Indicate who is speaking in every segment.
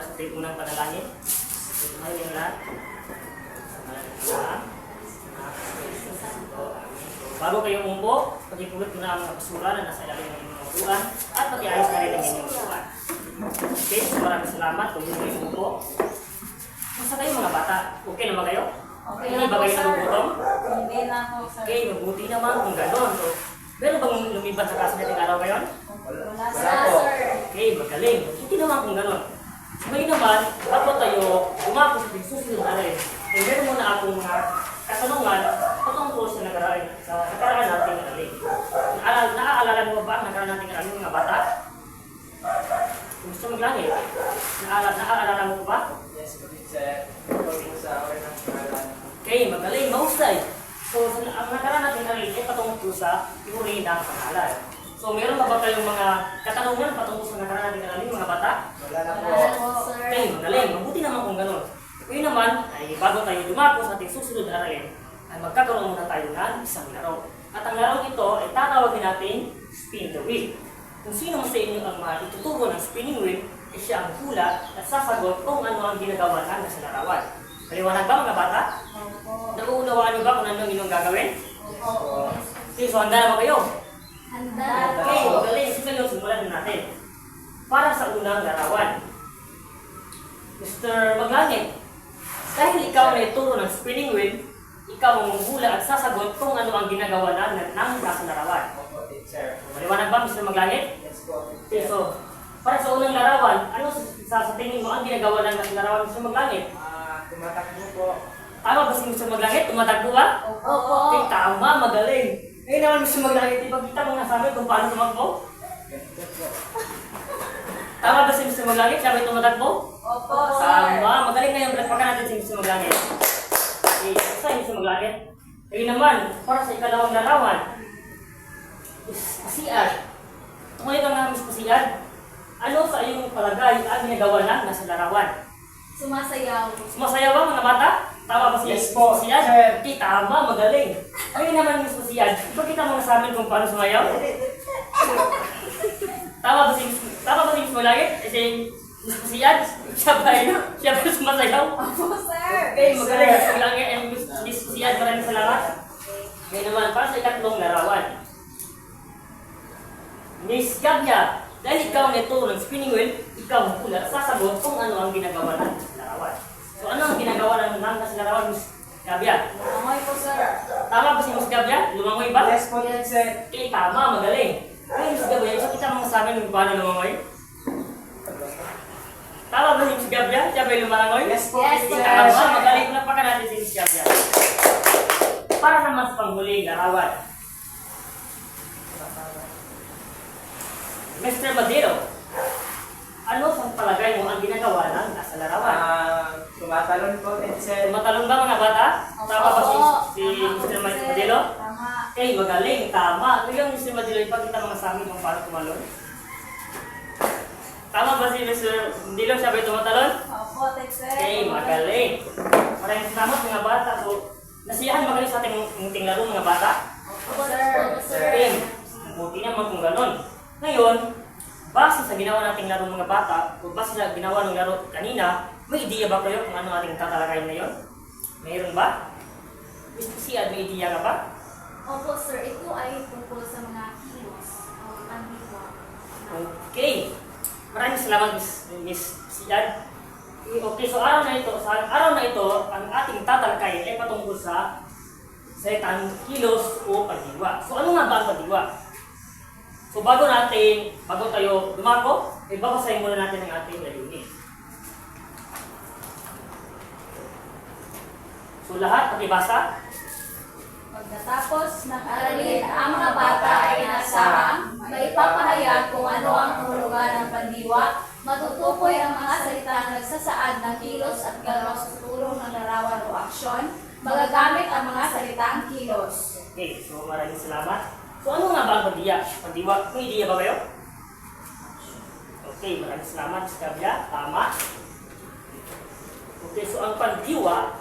Speaker 1: para sa ating unang panalangin. Tumayo yung lahat. Sa ngalan ng Ama, Anak, Espiritu Santo. Amen. So, bago kayo umupo, pagipulot mo na ang mga basura na nasa ilalim ng inyong upuan at pag-iayos na rin ang inyong upuan. Okay, so maraming salamat. Kung gusto kayo umupo. Masa kayo mga bata? Okay naman kayo?
Speaker 2: Okay
Speaker 1: Hindi ba kayo nagugutom?
Speaker 2: Hindi na ako, sir.
Speaker 1: Okay, mabuti naman kung gano'n. So, meron bang lumiban sa klase natin araw ngayon?
Speaker 2: Wala, sir.
Speaker 1: Okay, magaling. Hindi naman kung gano'n. Ngayon naman, bago tayo umapos sa susunod na rin, eh, meron muna akong mga katanungan patungkol sa nakaraan natin ng aling. Naaalala mo ba ang nakaraan natin ng aling mga bata? Gusto maglangit? Naaalala mo ba?
Speaker 3: Yes, sir. Sa oras ng pangalan.
Speaker 1: Okay, magaling, mahusay. So, ang nakaraan natin ng aling ay patungkol sa purihin ng pangalan. So, meron ba kayong mga katanungan patungkol sa nakaraan natin ng aling mga bata?
Speaker 3: Wala na po.
Speaker 2: Wala po, sir.
Speaker 1: Okay, magaling. Mabuti naman kung gano'n. Ngayon naman, ay bago tayo dumako sa ating susunod na aralin, ay magkakaroon muna tayo ng isang laro. At ang laro ito ay tatawagin natin spin the wheel. Kung sino sa inyo ang ituturo ng spinning wheel, ay siya ang hula at sasagot kung ano ang ginagawa na sa larawan. Maliwanag ba mga bata?
Speaker 2: Opo.
Speaker 1: Nauunawaan niyo ba kung ano ang inyong gagawin?
Speaker 2: Opo.
Speaker 1: Okay, so handa na ba kayo?
Speaker 2: Handa
Speaker 1: Okay,
Speaker 2: po.
Speaker 1: magaling. Sige, simulan na natin. Para sa unang larawan, Mr. Maglangit, dahil ikaw na ituro ng spinning wheel, ikaw ang hula at sasagot kung ano ang ginagawa na ng nasa larawan.
Speaker 3: Opo, teacher.
Speaker 1: Maliwanag ba, Mr. Maglangit?
Speaker 3: Yes po,
Speaker 1: Okay,
Speaker 3: teacher.
Speaker 1: so, para sa unang larawan, ano sa tingin mo ang ginagawa ng nasa larawan, Mr. Maglangit?
Speaker 3: Tumatakbo po.
Speaker 1: Tama ba si Mr. Maglangit? Tumatakbo ba?
Speaker 2: Opo.
Speaker 1: Okay, tama, magaling. Ngayon naman, Mr. Maglangit, ipagkita mo nga sa amin kung paano tumakbo?
Speaker 3: Ganito po.
Speaker 1: Tama ba si Mr. Maglangit? Siya ba'y tumatakbo?
Speaker 2: Opo, sir.
Speaker 1: Tama, magaling na yung breakfast natin si Mr. Maglangit. Okay, saan Mr. Maglangit? Ngayon naman, para sa ikalawang larawan, is pasiad. Tumayo ka nga, Miss Pasiad. Ano sa iyong palagay ang ginagawa na nasa larawan?
Speaker 2: Sumasayaw.
Speaker 1: Sumasayaw ba mga bata? Tama ba si
Speaker 3: Yes po,
Speaker 1: Pasiad?
Speaker 3: sir.
Speaker 1: Okay, tama, magaling. Ngayon naman, Miss Pasiad, ipakita mo na sa amin kung paano sumayaw. Tama ba si Miss Maglangit? Kasi Miss Pasiad, siya ba sumasayaw?
Speaker 2: Opo, sir.
Speaker 1: Okay, magaling. Miss Maglangit and Miss Pasiad, maraming salamat. Ngayon naman, para sa ikatlong larawan. Miss Gabia, dahil ikaw nito ng spinning wheel, ikaw ang hula, sasagot kung ano ang ginagawa ng larawan. So ano ang ginagawa ng nasa larawan, Miss Gabia?
Speaker 2: Lumangoy po, sir.
Speaker 1: Tama ba si Miss Gabia? Lumangoy ba?
Speaker 3: Yes po, teacher.
Speaker 1: Okay, tama, magaling. Ay, Miss Gabia, so kita mo sa amin kung paano lumangoy? Tama ba si Miss Gabia? Siya ba'y lumangoy?
Speaker 3: Yes po,
Speaker 2: Yes,
Speaker 3: teacher.
Speaker 1: Tama, magaling. Pinapakan natin si Miss Gabia. Para naman sa panghuling larawan. Mr. Madero, ano sa palagay mo ang ginagawa ng nasa larawan?
Speaker 3: Tumatalon po, teacher.
Speaker 1: Tumatalon ba mga bata? Tama ba si
Speaker 2: Tama po,
Speaker 1: Mr.
Speaker 2: sir.
Speaker 1: Madero?
Speaker 2: Tama.
Speaker 1: Okay, magaling, tama. Ito yung Mr. Madero, ipakita mga sa amin kung paano tumalon. Tama ba si Mr. Madero, siya ba'y tumatalon?
Speaker 2: Opo, teacher.
Speaker 1: Okay, magaling. Maraming salamat mga bata. So, nasiyahan ba kayo sa ating munting laro mga bata?
Speaker 2: Opo, sir.
Speaker 1: Okay, buti naman kung ganon. Ngayon, base sa ginawa nating laro mga bata, o base sa ginawa ng laro kanina, may ideya ba kayo kung ano ating tatalakayin ngayon? Mayroon ba? Miss Pasiad, may ideya ka ba?
Speaker 4: Opo, sir. Ito ay tungkol sa mga kilos o pandiwa.
Speaker 1: Okay. Maraming salamat, Miss Pasiad. Okay, so araw na ito, ang ating tatalakayin ay patungkol sa salitang kilos o pandiwa. So ano nga ba ang pandiwa? So bago tayo dumako, ay babasahin muna natin ang ating layunin. So lahat, pakibasa.
Speaker 2: Pagkatapos nakaralin ang mga bata ay inaasahang maipapahayag kung ano ang kahulugan ng pandiwa, matutukoy ang mga salitang nagsasaad ng kilos at galaw sa tulong ng larawan o aksyon, magagamit ang mga salitang kilos.
Speaker 1: Okay, so maraming salamat. So ano nga ba ang pandiwa? May ideya ba kayo? Okay, maraming salamat, Miss Gabia. Tama. Okay, so ang pandiwa,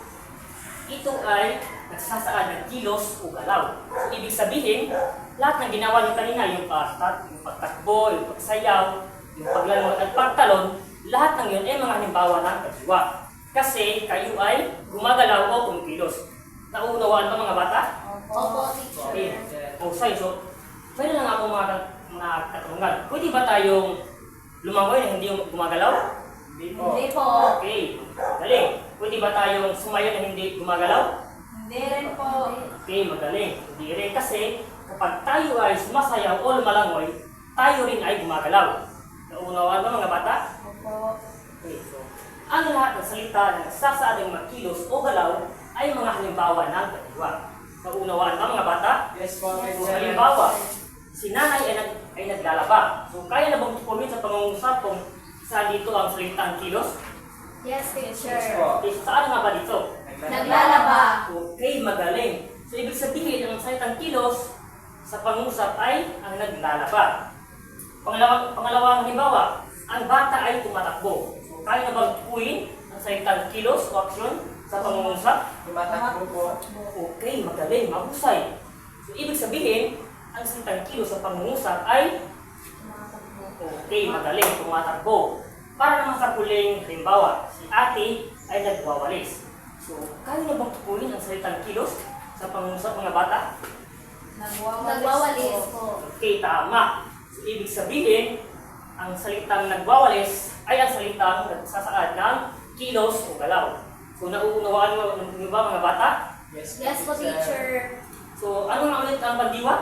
Speaker 1: ito ay nagsasaad ng kilos o galaw. So ibig sabihin, lahat ng ginawa niyo kanina, yung pagtakbo, yung pagsayaw, yung paglalaro at pagtalon, lahat ng yun ay mga halimbawa ng kadiwa. Kasi kayo ay gumagalaw o kumikilos. Nauunawaan ba mga bata?
Speaker 2: Opo,
Speaker 1: Okay.
Speaker 2: teacher.
Speaker 1: Okay, so pwede lang ako mga katanungan. Pwede ba tayong lumangoy na hindi gumagalaw?
Speaker 3: Hindi po.
Speaker 2: Hindi po.
Speaker 1: Okay, magaling. Pwede ba tayong sumayo na hindi gumagalaw?
Speaker 2: Hindi rin po.
Speaker 1: Okay, magaling. Hindi rin kasi kapag tayo ay sumasayaw o lumalangoy, tayo rin ay gumagalaw. Nauunawaan ba mga bata?
Speaker 2: Opo.
Speaker 1: Okay, so ang lahat ng salita na nagsasaadang magkilos o galaw ay mga halimbawa ng kadiwa. Nauunawaan ba mga bata?
Speaker 3: Yes po,
Speaker 1: So,
Speaker 3: teacher.
Speaker 1: halimbawa, si nanay ay naglalaba. So, kaya na bang tupunin sa pangungusap kung saan dito ang salitang kilos?
Speaker 2: Yes,
Speaker 3: Yes
Speaker 2: teacher.
Speaker 3: po.
Speaker 1: Okay, so saan nga ba dito?
Speaker 2: Naglalaba.
Speaker 1: Okay, magaling. So, ibig sabihin, ang salitang kilos sa pangungusap ay ang naglalaba. Pangalawang halimbawa, ang bata ay tumatakbo. So, kaya na bang tupuin ang salitang kilos o aksyon sa pangungusap?
Speaker 3: Tumatakbo po.
Speaker 1: Okay, magaling, mahusay. So, ibig sabihin, ang salitang kilos sa pangungusap ay okay, magaling, tumatakbo. Para naman sa huling halimbawa, si ate ay nagwawalis. So, kaya na bang tukuyin ang salitang kilos sa pangungusap mga bata?
Speaker 2: Nagwawalis po.
Speaker 1: Okay, tama. So, ibig sabihin, ang salitang nagwawalis ay ang salitang nagsasaad ng kilos o galaw. So, nauunawaan mo ba mga bata?
Speaker 2: Yes po, teacher.
Speaker 1: So, ano nga ulit ang pandiwa?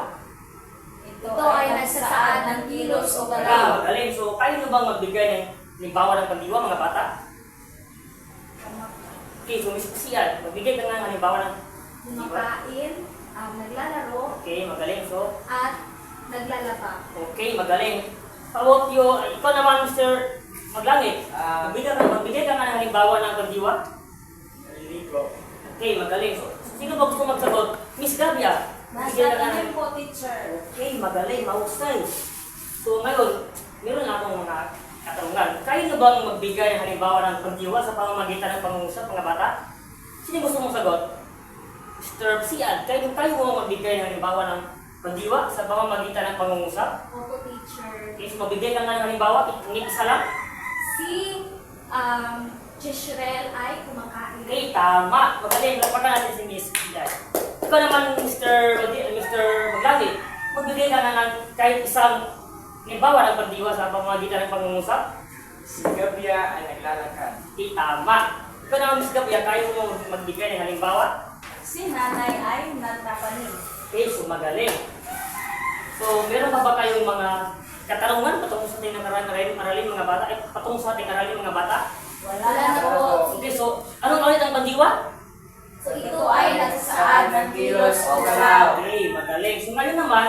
Speaker 2: Ito ay nagsasaad ng kilos o
Speaker 1: Okay,
Speaker 2: galaw.
Speaker 1: magaling. So, kaya nyo bang magbigay ng halimbawa ng pandiwa mga bata? Okay, so Miss Sian, magbigay ka nga ng halimbawa ng pandiwa.
Speaker 4: Kumakain, naglalaro,
Speaker 1: Okay, magaling. So,
Speaker 4: at naglalaba.
Speaker 1: okay, magaling. Pawot yo, ikaw naman Mr. Maglangit. Magbigay ka nga ng halimbawa ng pandiwa.
Speaker 3: Naliligo.
Speaker 1: Okay, magaling. So, sino ba gusto magsagot? Miss Gabia. Magbigay ka nga ng...
Speaker 2: po, teacher.
Speaker 1: Okay, magaling, mahusay. So ngayon, meron na akong mga katanungan. Kaya nyo bang magbigay ng halimbawa ng pandiwa sa pamamagitan ng pangungusap mga bata? Sino gusto mong sagot? Mr. Siad, kayo mo magbigay ng halimbawa ng pandiwa sa pamamagitan ng pangungusap?
Speaker 4: Opo, teacher.
Speaker 1: Okay, so magbigay ka nga ng halimbawa, isa lang?
Speaker 4: Si Jishrel ay kumakain.
Speaker 1: Okay, tama. Magaling, lapakan natin si Miss Siad. Ikaw naman, Mr. Maglangit, magbigay ka nga ng kahit isang halimbawa ng pandiwa sa pamamagitan ng pangungusap?
Speaker 3: Si Gabia ay naglalakad.
Speaker 1: Okay, tama. Ikaw naman, Miss Gabia, kaya mo magbigay ng halimbawa?
Speaker 2: Si nanay ay nagtapanin.
Speaker 1: Okay, so magaling. So, meron pa ba kayong mga katanungan patungkol sa ating aralin mga bata? Patungkol sa ating aralin mga bata?
Speaker 2: Wala na po.
Speaker 1: Okay, so, anong ulit ang pandiwa?
Speaker 2: So ito ay nagsasaad ng kilos o galaw.
Speaker 1: Okay, magaling. So, ngayon naman,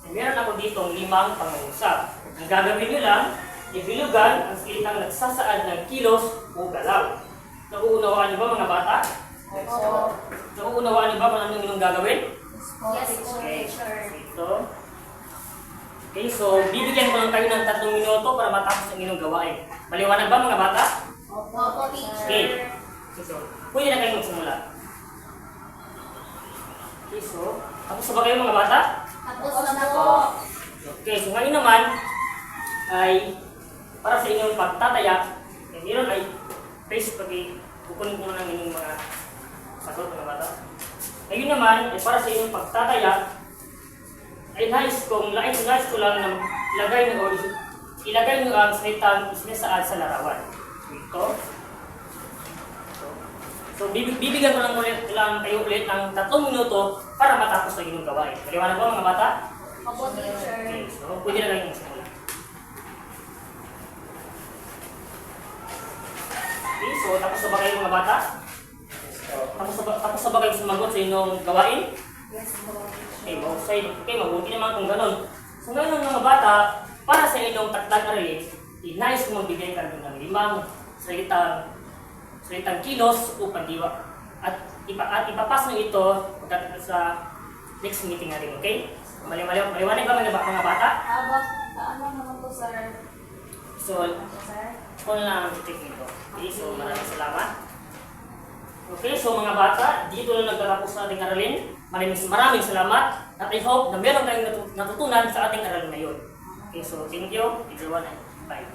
Speaker 1: meron ako ditong 5 pangungusap. Ang gagawin nyo lang, ibilugan ang salitang nagsasaad ng kilos o galaw. Nauunawaan niyo ba mga bata?
Speaker 2: Opo.
Speaker 1: Nauunawaan niyo ba kung anong inyong gagawin?
Speaker 4: Yes po,
Speaker 1: Okay,
Speaker 4: teacher.
Speaker 1: ito. Okay, so bibigyan ko lang kayo ng 3 minuto para matapos ang inyong gawain. Maliwanag ba mga bata?
Speaker 2: Opo,
Speaker 1: Okay. So, pwede na kayong magsimula. Okay, so, tapos na ba kayo mga bata?
Speaker 2: Tapos na po.
Speaker 1: Okay, so ngayon naman ay para sa inyong pagtataya, meron ay face kukunin ko na ng inyong mga sagot mga bata. Ngayon naman ay para sa inyong pagtataya, ay nais ko lang na ilagay nyo ang salitang isinasaad sa larawan. Ito. So, bibigyan ko lang kayo ulit ng 3 minuto para matapos ang inyong gawain. Maliwanag ba mga bata?
Speaker 4: Opo, teacher.
Speaker 1: Okay, so pwede na kayong magsimula. Okay, so tapos na ba kayo mga bata?
Speaker 3: Yes po.
Speaker 1: Tapos na ba kayo sumagot sa inyong gawain?
Speaker 4: Yes po.
Speaker 1: Okay, mabuti naman kung ganun. So ngayon mga bata, para sa inyong takdang aralin, nais ko magbigay kayo ng 5 salitang kilos o pandiwa. At ipapasa nyo ito pagdating sa next meeting natin, okay? Maliwanag ba mga bata?
Speaker 2: Ano naman po, sir?
Speaker 1: So,
Speaker 2: Sir?
Speaker 1: ako na lang ang titik nito. Okay, so maraming salamat. Okay, so mga bata, dito na nagtatapos sa ating aralin. Maraming salamat at I hope na meron kayong natutunan sa ating aralin ngayon. Okay, so thank you, everyone, and bye.